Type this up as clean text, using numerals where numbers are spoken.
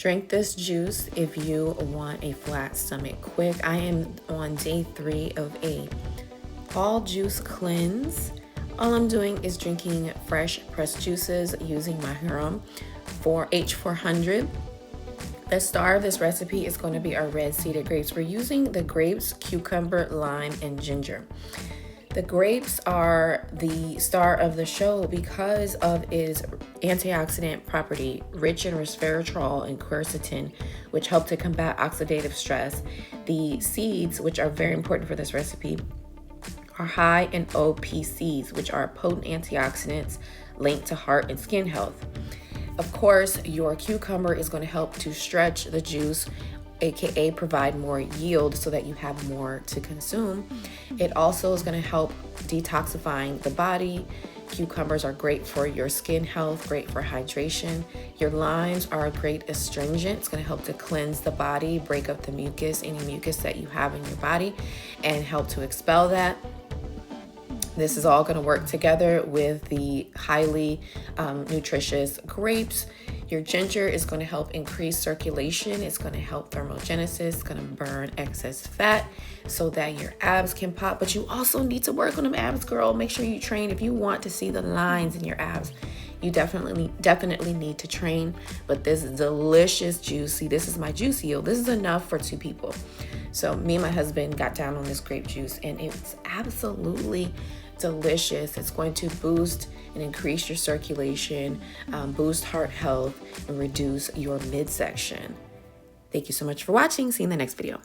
Drink this juice if you want a flat stomach quick. I am on day 3 of a all juice cleanse. All I'm doing is drinking fresh pressed juices using my Huron for H400. The star of this recipe is going to be our red seeded grapes. We're using the grapes, cucumber, lime, and ginger. The grapes are the star of the show because of its antioxidant property, rich in resveratrol and quercetin, which help to combat oxidative stress. The seeds, which are very important for this recipe, are high in OPCs, which are potent antioxidants linked to heart and skin health. Of course, your cucumber is going to help to stretch the juice, aka provide more yield so that you have more to consume. It also is going to help detoxifying the body. Cucumbers are great for your skin health, great for hydration. Your limes are a great astringent. It's going to help to cleanse the body, break up the mucus, any mucus that you have in your body, and help to expel that. This is all going to work together with the highly nutritious grapes. Your ginger is going to help increase circulation. It's going to help thermogenesis. It's going to burn excess fat so that your abs can pop. But you also need to work on them abs, girl. Make sure you train. If you want to see the lines in your abs, you definitely need to train. But this is delicious juice. See, this is my juice yield. This is enough for 2 people. So me and my husband got down on this grape juice, and it's absolutely delicious. It's going to boost and increase your circulation, boost heart health, and reduce your midsection. Thank you so much for watching. See you in the next video.